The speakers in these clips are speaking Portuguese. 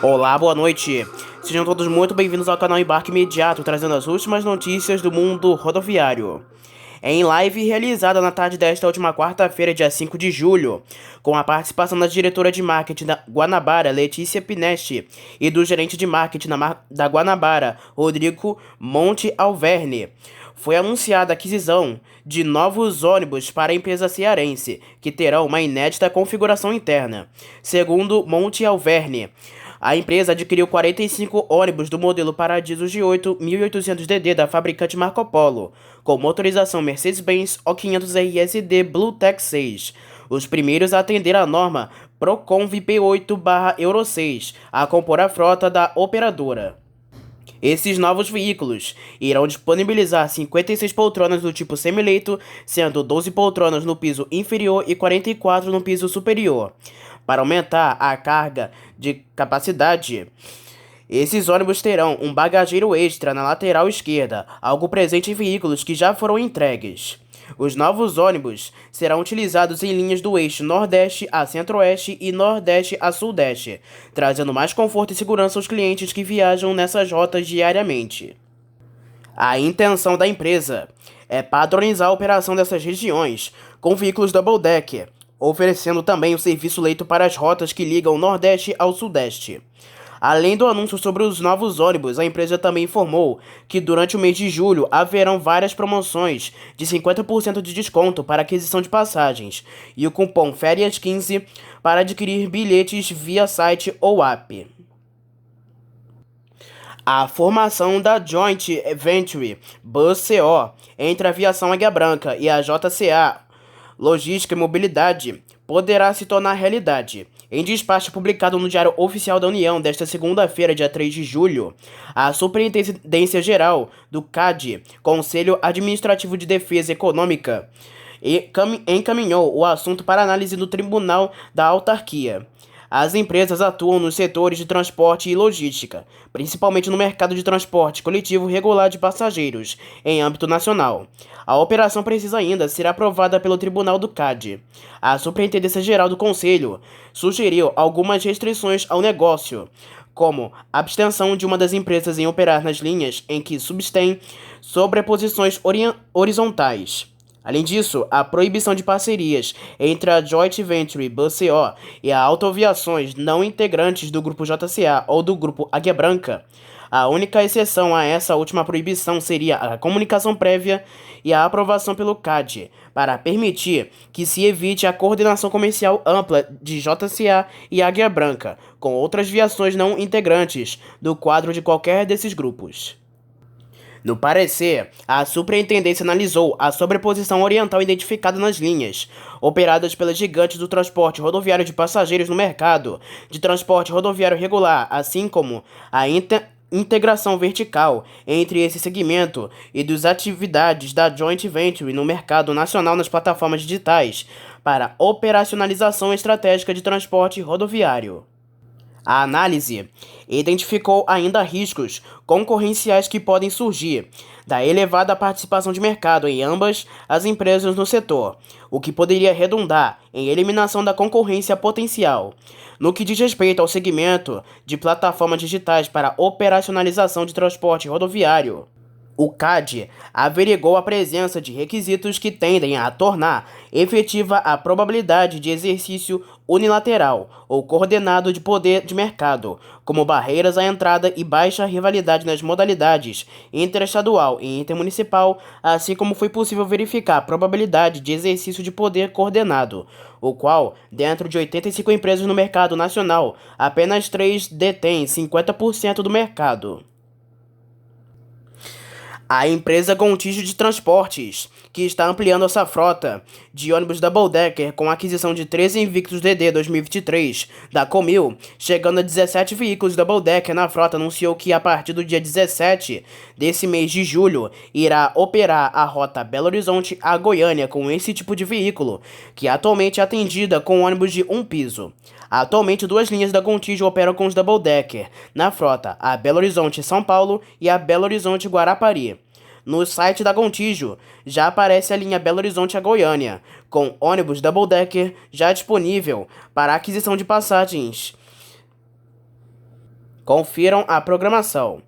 Olá, boa noite. Sejam todos muito bem-vindos ao canal Embarque Imediato, trazendo as últimas notícias do mundo rodoviário. Em live realizada na tarde desta última quarta-feira, dia 5 de julho, com a participação da diretora de marketing da Guanabara, Letícia Pinesti, e do gerente de marketing da Guanabara, Rodrigo Monte Alverne, foi anunciada a aquisição de novos ônibus para a empresa cearense, que terão uma inédita configuração interna. Segundo Monte Alverne, a empresa adquiriu 45 ônibus do modelo Paradiso G8 1800DD da fabricante Marco Polo, com motorização Mercedes-Benz O500RSD BlueTech 6. Os primeiros a atender a norma Procon VIP8/Euro 6, a compor a frota da operadora. Esses novos veículos irão disponibilizar 56 poltronas do tipo semileito, sendo 12 poltronas no piso inferior e 44 no piso superior. Para aumentar a carga de capacidade, esses ônibus terão um bagageiro extra na lateral esquerda, algo presente em veículos que já foram entregues. Os novos ônibus serão utilizados em linhas do eixo Nordeste a Centro-Oeste e Nordeste a Sudeste, trazendo mais conforto e segurança aos clientes que viajam nessas rotas diariamente. A intenção da empresa é padronizar a operação dessas regiões com veículos double decker, oferecendo também o serviço leito para as rotas que ligam o Nordeste ao Sudeste. Além do anúncio sobre os novos ônibus, a empresa também informou que durante o mês de julho haverão várias promoções de 50% de desconto para aquisição de passagens e o cupom Férias15 para adquirir bilhetes via site ou app. A formação da Joint Venture Bus CO entre a Aviação Águia Branca e a JCA Logística e Mobilidade poderá se tornar realidade. Em despacho publicado no Diário Oficial da União desta segunda-feira, dia 3 de julho, a Superintendência Geral do CAD, Conselho Administrativo de Defesa Econômica, encaminhou o assunto para análise do Tribunal da Autarquia. As empresas atuam nos setores de transporte e logística, principalmente no mercado de transporte coletivo regular de passageiros, em âmbito nacional. A operação precisa ainda ser aprovada pelo Tribunal do CAD. A Superintendência Geral do Conselho sugeriu algumas restrições ao negócio, como a abstenção de uma das empresas em operar nas linhas em que subsistem sobreposições horizontais. Além disso, a proibição de parcerias entre a Joint Venture Bus CO e a Autoaviações não integrantes do Grupo JCA ou do Grupo Águia Branca. A única exceção a essa última proibição seria a comunicação prévia e a aprovação pelo CAD, para permitir que se evite a coordenação comercial ampla de JCA e Águia Branca com outras viações não integrantes do quadro de qualquer desses grupos. No parecer, a superintendência analisou a sobreposição oriental identificada nas linhas operadas pelas gigantes do transporte rodoviário de passageiros no mercado de transporte rodoviário regular, assim como a integração vertical entre esse segmento e das atividades da Joint Venture no mercado nacional nas plataformas digitais para operacionalização estratégica de transporte rodoviário. A análise identificou ainda riscos concorrenciais que podem surgir da elevada participação de mercado em ambas as empresas no setor, o que poderia redundar em eliminação da concorrência potencial. No que diz respeito ao segmento de plataformas digitais para operacionalização de transporte rodoviário, o CAD averigou a presença de requisitos que tendem a tornar efetiva a probabilidade de exercício unilateral ou coordenado de poder de mercado, como barreiras à entrada e baixa rivalidade nas modalidades interestadual e intermunicipal, assim como foi possível verificar a probabilidade de exercício de poder coordenado, o qual, dentro de 85 empresas no mercado nacional, apenas 3 detêm 50% do mercado. A empresa Gontijo de Transportes, que está ampliando essa frota de ônibus double decker com a aquisição de 13 Invictus DD 2023 da Comil, chegando a 17 veículos double decker na frota, anunciou que a partir do dia 17 desse mês de julho irá operar a rota Belo Horizonte a Goiânia com esse tipo de veículo, que atualmente é atendida com ônibus de um piso. Atualmente, 2 linhas da Gontijo operam com os double decker na frota, a Belo Horizonte São Paulo e a Belo Horizonte Guarapari. No site da Gontijo já aparece a linha Belo Horizonte a Goiânia, com ônibus double decker já disponível para aquisição de passagens. Confiram a programação.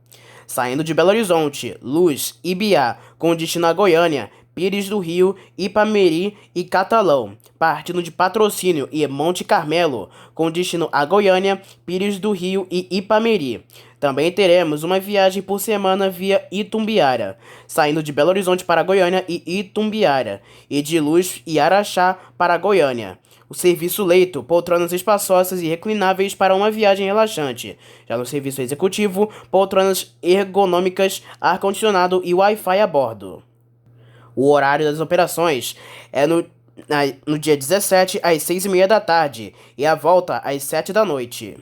Saindo de Belo Horizonte, Luz, Ibiá, com destino a Goiânia, Pires do Rio, Ipameri e Catalão. Partindo de Patrocínio e Monte Carmelo, com destino a Goiânia, Pires do Rio e Ipameri. Também teremos uma viagem por semana via Itumbiara, saindo de Belo Horizonte para Goiânia e Itumbiara, e de Luz e Araxá para Goiânia. O serviço leito, poltronas espaçosas e reclináveis para uma viagem relaxante. Já no serviço executivo, poltronas ergonômicas, ar-condicionado e Wi-Fi a bordo. O horário das operações é no dia 17 às 6h30 da tarde e a volta às 7 da noite.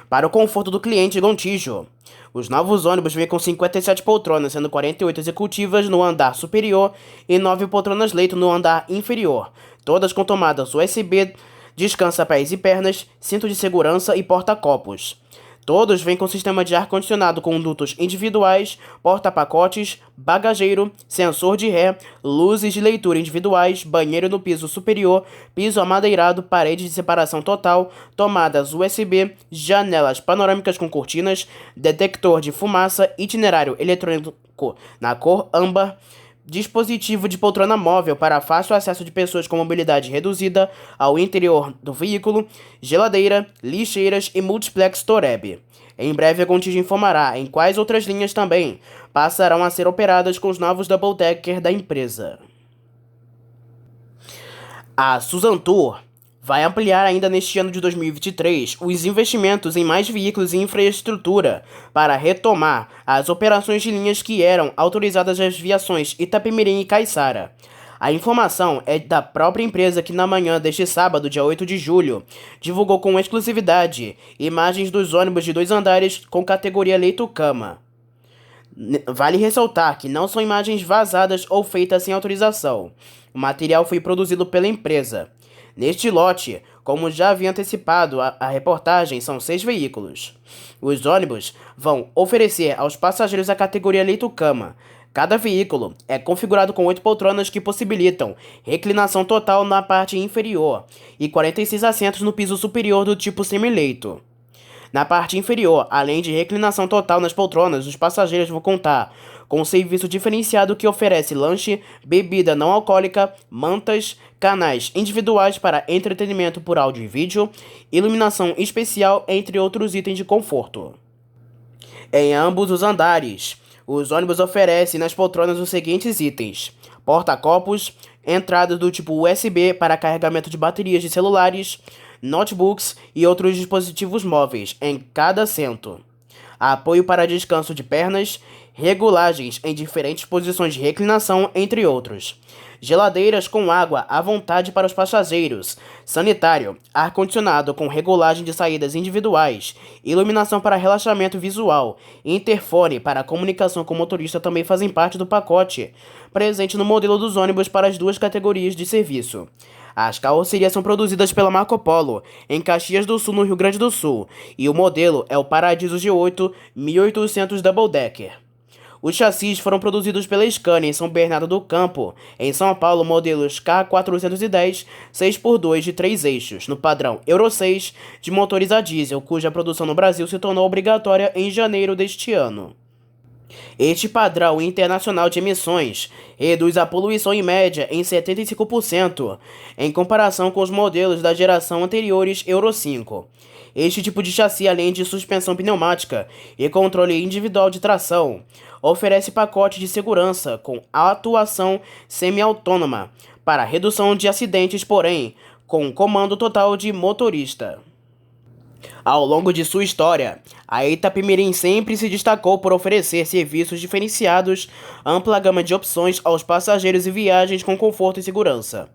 Para o conforto do cliente Gontijo, os novos ônibus vêm com 57 poltronas, sendo 48 executivas no andar superior e 9 poltronas leito no andar inferior, todas com tomadas USB, descansa pés e pernas, cinto de segurança e porta-copos. Todos vêm com sistema de ar-condicionado com dutos individuais, porta-pacotes, bagageiro, sensor de ré, luzes de leitura individuais, banheiro no piso superior, piso amadeirado, parede de separação total, tomadas USB, janelas panorâmicas com cortinas, detector de fumaça, itinerário eletrônico na cor âmbar, dispositivo de poltrona móvel para fácil acesso de pessoas com mobilidade reduzida ao interior do veículo, geladeira, lixeiras e multiplex Toreb. Em breve a Gontijo informará em quais outras linhas também passarão a ser operadas com os novos double-decker da empresa. A Suzantur vai ampliar ainda neste ano de 2023 os investimentos em mais veículos e infraestrutura para retomar as operações de linhas que eram autorizadas às viações Itapemirim e Caiçara. A informação é da própria empresa que na manhã deste sábado, dia 8 de julho, divulgou com exclusividade imagens dos ônibus de 2 andares com categoria leito-cama. Vale ressaltar que não são imagens vazadas ou feitas sem autorização. O material foi produzido pela empresa. Neste lote, como já havia antecipado a reportagem, são 6 veículos. Os ônibus vão oferecer aos passageiros a categoria leito-cama. Cada veículo é configurado com 8 poltronas que possibilitam reclinação total na parte inferior e 46 assentos no piso superior do tipo semileito. Na parte inferior, além de reclinação total nas poltronas, os passageiros vão contar com um serviço diferenciado que oferece lanche, bebida não alcoólica, mantas, canais individuais para entretenimento por áudio e vídeo, iluminação especial, entre outros itens de conforto. Em ambos os andares, os ônibus oferecem nas poltronas os seguintes itens: porta-copos, entradas do tipo USB para carregamento de baterias de celulares, notebooks e outros dispositivos móveis em cada assento, apoio para descanso de pernas, regulagens em diferentes posições de reclinação, entre outros, geladeiras com água à vontade para os passageiros, sanitário, ar-condicionado com regulagem de saídas individuais, iluminação para relaxamento visual, interfone para comunicação com o motorista também fazem parte do pacote, presente no modelo dos ônibus para as 2 categorias de serviço. As carrocerias são produzidas pela Marco Polo, em Caxias do Sul, no Rio Grande do Sul, e o modelo é o Paradiso G8 1800 Double Decker. Os chassis foram produzidos pela Scania em São Bernardo do Campo, em São Paulo, modelos K410 6x2 de 3 eixos, no padrão Euro 6 de motores a diesel, cuja produção no Brasil se tornou obrigatória em janeiro deste ano. Este padrão internacional de emissões reduz a poluição em média em 75%, em comparação com os modelos da geração anteriores Euro 5. Este tipo de chassi, além de suspensão pneumática e controle individual de tração, oferece pacote de segurança com atuação semi-autônoma para redução de acidentes, porém, com comando total de motorista. Ao longo de sua história, a Itapemirim sempre se destacou por oferecer serviços diferenciados, ampla gama de opções aos passageiros e viagens com conforto e segurança.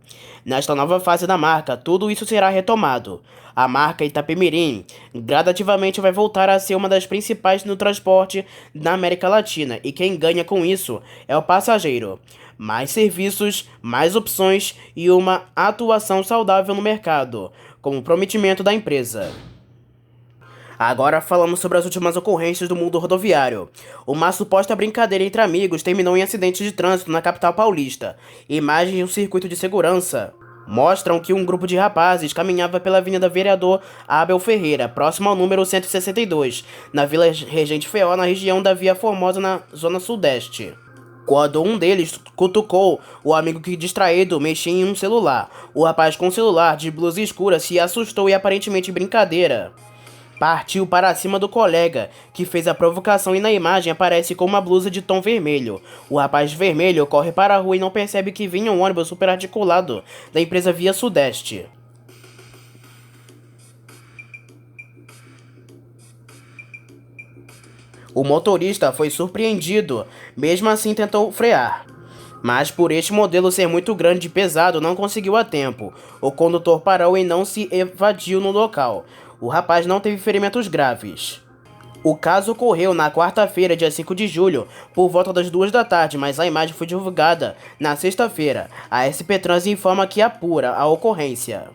Nesta nova fase da marca, tudo isso será retomado. A marca Itapemirim gradativamente vai voltar a ser uma das principais no transporte na América Latina, e quem ganha com isso é o passageiro. Mais serviços, mais opções e uma atuação saudável no mercado, como prometimento da empresa. Agora falamos sobre as últimas ocorrências do mundo rodoviário. Uma suposta brincadeira entre amigos terminou em acidente de trânsito na capital paulista. Imagens de um circuito de segurança mostram que um grupo de rapazes caminhava pela Avenida Vereador Abel Ferreira, próximo ao número 162, na Vila Regente Feó, na região da Via Formosa, na zona sudeste. Quando um deles cutucou o amigo que, distraído, mexia em um celular. O rapaz com o celular de blusa escura se assustou e, aparentemente brincadeira, partiu para cima do colega, que fez a provocação, e na imagem aparece com uma blusa de tom vermelho. O rapaz vermelho corre para a rua e não percebe que vinha um ônibus superarticulado da empresa Via Sudeste. O motorista foi surpreendido, mesmo assim tentou frear, mas por este modelo ser muito grande e pesado, não conseguiu a tempo. O condutor parou e não se evadiu no local. O rapaz não teve ferimentos graves. O caso ocorreu na quarta-feira, dia 5 de julho, por volta das 2 da tarde, mas a imagem foi divulgada na sexta-feira. A SP Trans informa que apura a ocorrência.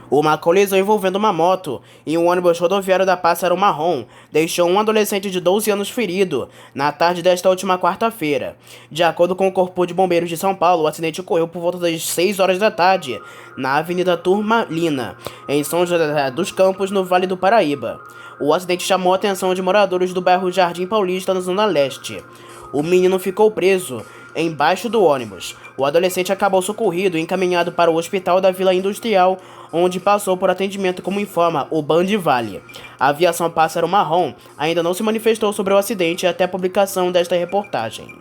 Uma colisão envolvendo uma moto e um ônibus rodoviário da Pássaro Marrom deixou um adolescente de 12 anos ferido na tarde desta última quarta-feira. De acordo com o Corpo de Bombeiros de São Paulo, o acidente ocorreu por volta das 6 horas da tarde, na Avenida Turmalina, em São José dos Campos, no Vale do Paraíba. O acidente chamou a atenção de moradores do bairro Jardim Paulista, na Zona Leste. O menino ficou preso embaixo do ônibus. O adolescente acabou socorrido e encaminhado para o hospital da Vila Industrial, onde passou por atendimento, como informa o Band Vale. A aviação Pássaro Marrom ainda não se manifestou sobre o acidente até a publicação desta reportagem.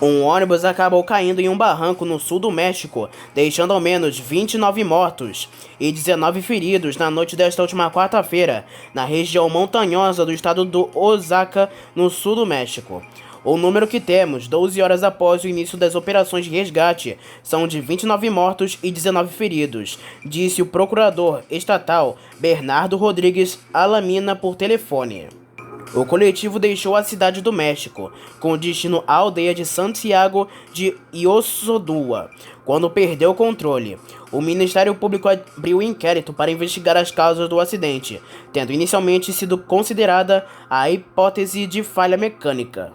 Um ônibus acabou caindo em um barranco no sul do México, deixando ao menos 29 mortos e 19 feridos na noite desta última quarta-feira, na região montanhosa do estado do Oaxaca, no sul do México. O número que temos, 12 horas após o início das operações de resgate, são de 29 mortos e 19 feridos, disse o procurador estatal Bernardo Rodrigues Alamina por telefone. O coletivo deixou a cidade do México, com destino à aldeia de Santiago de Iossodua, quando perdeu o controle. O Ministério Público abriu inquérito para investigar as causas do acidente, tendo inicialmente sido considerada a hipótese de falha mecânica.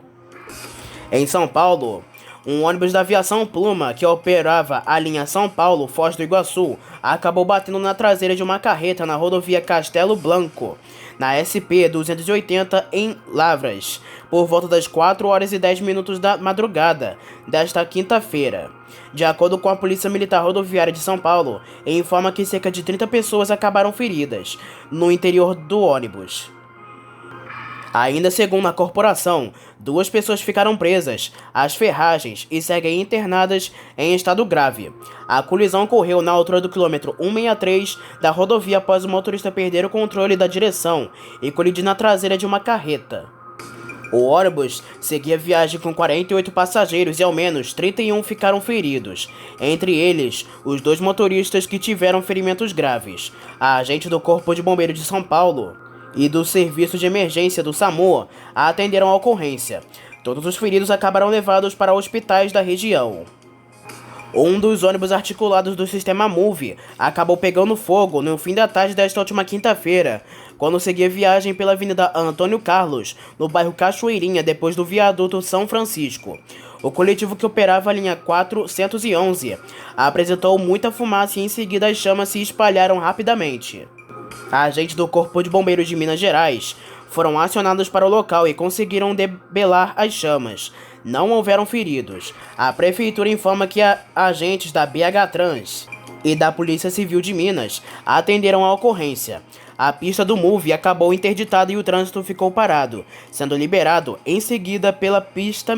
Em São Paulo, um ônibus da aviação Pluma, que operava a linha São Paulo-Foz do Iguaçu, acabou batendo na traseira de uma carreta na rodovia Castelo Branco, na SP 280 em Lavras, por volta das 4 horas e 10 minutos da madrugada desta quinta-feira. De acordo com a Polícia Militar Rodoviária de São Paulo, informa que cerca de 30 pessoas acabaram feridas no interior do ônibus. Ainda segundo a corporação, 2 pessoas ficaram presas às ferragens e seguem internadas em estado grave. A colisão ocorreu na altura do quilômetro 163 da rodovia após o motorista perder o controle da direção e colidir na traseira de uma carreta. O ônibus seguia viagem com 48 passageiros e ao menos 31 ficaram feridos, entre eles os 2 motoristas que tiveram ferimentos graves. A agente do Corpo de Bombeiros de São Paulo e do Serviço de Emergência do SAMU atenderam a ocorrência. Todos os feridos acabaram levados para hospitais da região. Um dos ônibus articulados do sistema MOVE acabou pegando fogo no fim da tarde desta última quinta-feira, quando seguia viagem pela Avenida Antônio Carlos, no bairro Cachoeirinha, depois do viaduto São Francisco. O coletivo, que operava a linha 411, apresentou muita fumaça e em seguida as chamas se espalharam rapidamente. Agentes do Corpo de Bombeiros de Minas Gerais foram acionados para o local e conseguiram debelar as chamas. Não houveram feridos. A prefeitura informa que agentes da BH Trans e da Polícia Civil de Minas atenderam a ocorrência. A pista do MOVE acabou interditada e o trânsito ficou parado, sendo liberado em seguida pela pista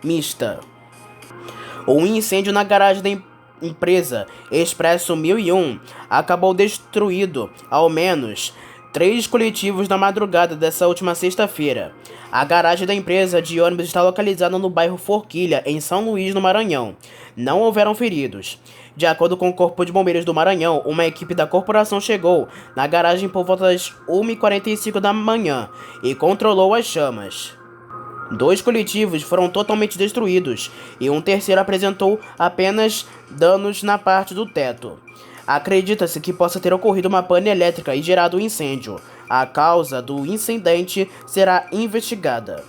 mista. Um incêndio na garagem da empresa Expresso 1001 acabou destruindo ao menos 3 coletivos na madrugada dessa última sexta-feira. A garagem da empresa de ônibus está localizada no bairro Forquilha, em São Luís, no Maranhão. Não houveram feridos. De acordo com o Corpo de Bombeiros do Maranhão, uma equipe da corporação chegou na garagem por volta das 1h45 da manhã e controlou as chamas. 2 coletivos foram totalmente destruídos e um terceiro apresentou apenas danos na parte do teto. Acredita-se que possa ter ocorrido uma pane elétrica e gerado um incêndio. A causa do incidente será investigada.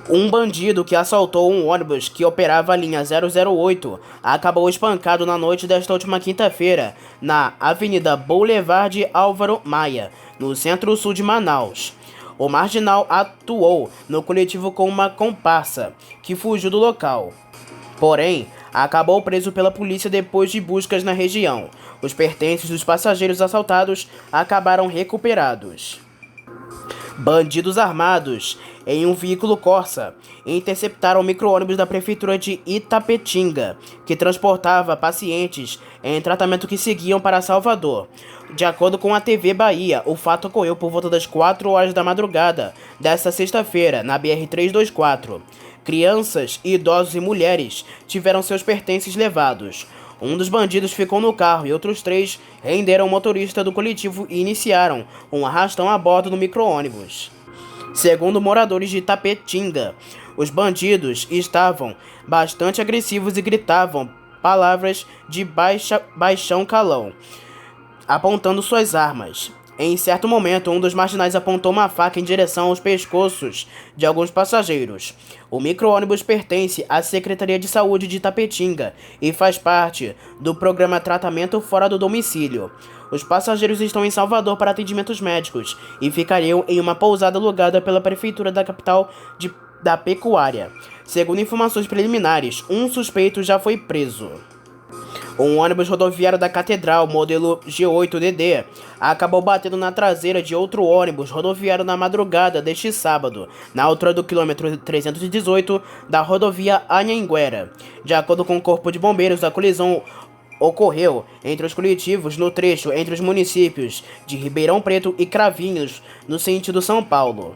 Um bandido que assaltou um ônibus que operava a linha 008 acabou espancado na noite desta última quinta-feira, na Avenida Boulevard Álvaro Maia, no centro-sul de Manaus. O marginal atuou no coletivo com uma comparsa, que fugiu do local. Porém, acabou preso pela polícia depois de buscas na região. Os pertences dos passageiros assaltados acabaram recuperados. Bandidos armados em um veículo Corsa interceptaram o micro-ônibus da prefeitura de Itapetinga, que transportava pacientes em tratamento que seguiam para Salvador. De acordo com a TV Bahia, o fato ocorreu por volta das 4 horas da madrugada desta sexta-feira, na BR-324. Crianças, idosos e mulheres tiveram seus pertences levados. Um dos bandidos ficou no carro e outros 3 renderam o motorista do coletivo e iniciaram um arrastão a bordo do micro-ônibus. Segundo moradores de Itapetinga, os bandidos estavam bastante agressivos e gritavam palavras de baixão calão, apontando suas armas. Em certo momento, um dos marginais apontou uma faca em direção aos pescoços de alguns passageiros. O micro-ônibus pertence à Secretaria de Saúde de Itapetinga e faz parte do programa Tratamento Fora do Domicílio. Os passageiros estão em Salvador para atendimentos médicos e ficariam em uma pousada alugada pela Prefeitura da capital da Pecuária. Segundo informações preliminares, um suspeito já foi preso. Um ônibus rodoviário da Catedral, modelo G8DD, acabou batendo na traseira de outro ônibus rodoviário na madrugada deste sábado, na altura do quilômetro 318 da rodovia Anhanguera. De acordo com o Corpo de Bombeiros, a colisão ocorreu entre os coletivos no trecho entre os municípios de Ribeirão Preto e Cravinhos, no sentido São Paulo.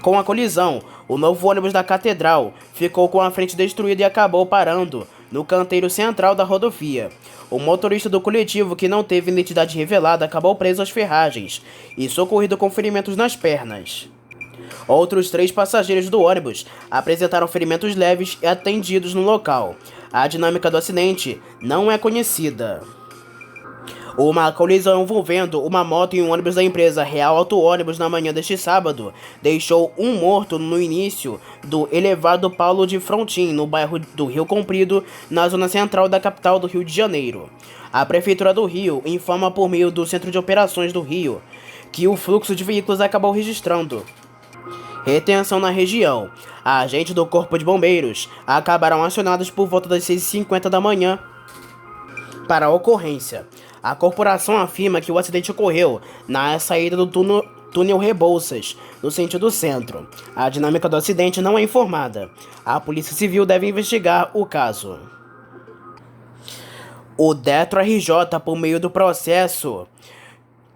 Com a colisão, o novo ônibus da Catedral ficou com a frente destruída e acabou parando no canteiro central da rodovia. O motorista do coletivo, que não teve identidade revelada, acabou preso às ferragens e socorrido com ferimentos nas pernas. Outros 3 passageiros do ônibus apresentaram ferimentos leves e atendidos no local. A dinâmica do acidente não é conhecida. Uma colisão envolvendo uma moto e um ônibus da empresa Real Auto Ônibus na manhã deste sábado deixou um morto no início do elevado Paulo de Frontin, no bairro do Rio Comprido, na zona central da capital do Rio de Janeiro. A Prefeitura do Rio informa por meio do Centro de Operações do Rio que o fluxo de veículos acabou registrando retenção na região. Agentes do Corpo de Bombeiros acabaram acionados por volta das 6h50 da manhã para a ocorrência. A corporação afirma que o acidente ocorreu na saída do túnel Rebouças, no sentido centro. A dinâmica do acidente não é informada. A Polícia Civil deve investigar o caso. O DETRO-RJ, por meio do processo,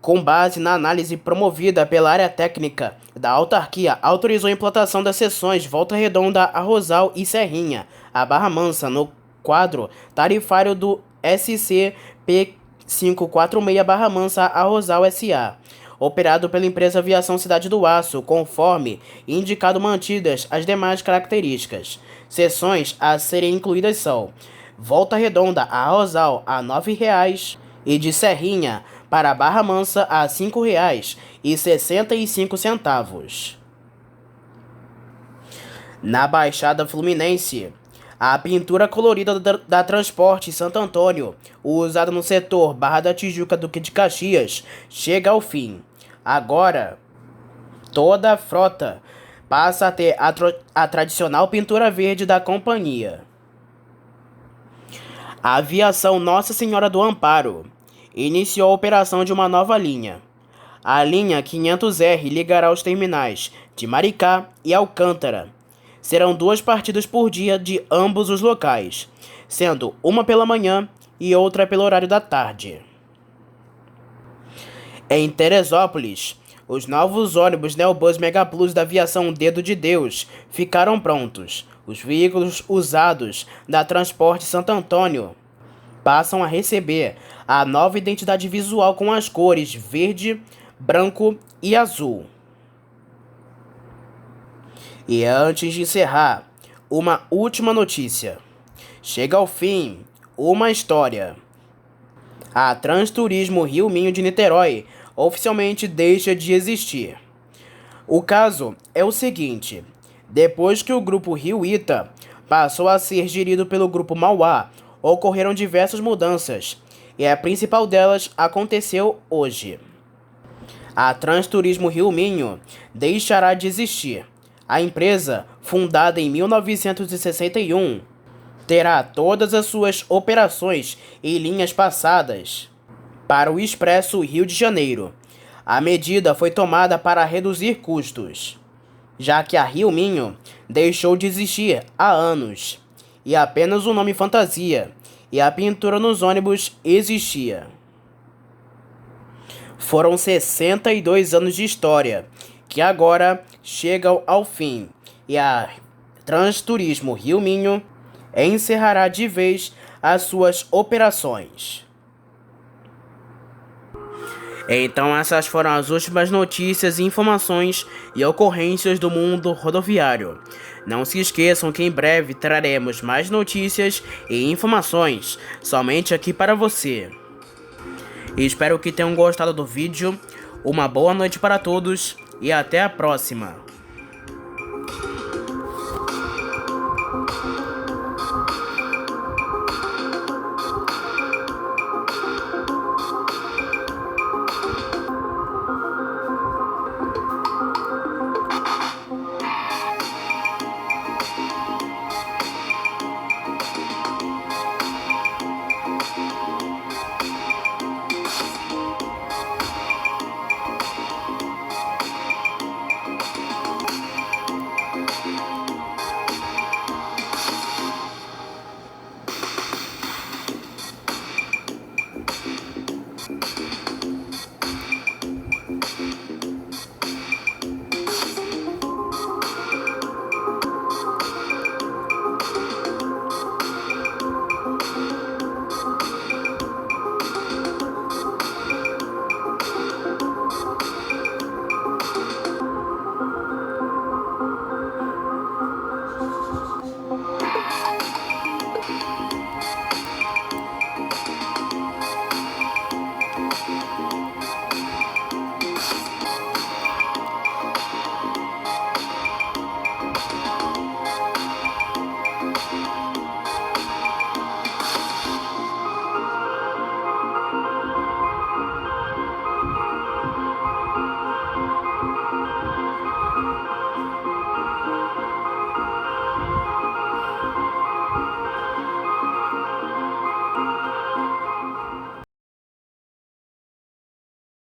com base na análise promovida pela área técnica da autarquia, autorizou a implantação das seções Volta Redonda, Arrozal e Serrinha, a Barra Mansa, no quadro tarifário do SCP 546 Barra Mansa Arrozal S.A., operado pela empresa Aviação Cidade do Aço, conforme indicado, mantidas as demais características. Seções a serem incluídas são Volta Redonda a Arrozal a R$ 9,00 e de Serrinha para Barra Mansa a R$ 5,65. Na Baixada Fluminense, a pintura colorida da Transporte Santo Antônio, usada no setor Barra da Tijuca Duque de Caxias, chega ao fim. Agora, toda a frota passa a ter a tradicional pintura verde da companhia. A Aviação Nossa Senhora do Amparo iniciou a operação de uma nova linha. A linha 500R ligará os terminais de Maricá e Alcântara. Serão 2 partidas por dia de ambos os locais, sendo uma pela manhã e outra pelo horário da tarde. Em Teresópolis, os novos ônibus Neobus Mega Plus da Aviação Dedo de Deus ficaram prontos. Os veículos usados da Transporte Santo Antônio passam a receber a nova identidade visual com as cores verde, branco e azul. E antes de encerrar, uma última notícia. Chega ao fim uma história. A Transturismo Rio Minho de Niterói oficialmente deixa de existir. O caso é o seguinte: Depois que o grupo Rio Ita passou a ser gerido pelo grupo Mauá, ocorreram diversas mudanças, e a principal delas aconteceu hoje. A Transturismo Rio Minho deixará de existir. A empresa, fundada em 1961, terá todas as suas operações e linhas passadas para o Expresso Rio de Janeiro. A medida foi tomada para reduzir custos, já que a Rio Minho deixou de existir há anos, e apenas o nome fantasia e a pintura nos ônibus existia. Foram 62 anos de história, que agora chegam ao fim, e a Transturismo Rio Minho encerrará de vez as suas operações. Então essas foram as últimas notícias, informações e ocorrências do mundo rodoviário. Não se esqueçam que em breve traremos mais notícias e informações somente aqui para você. Espero que tenham gostado do vídeo. Uma boa noite para todos e até a próxima.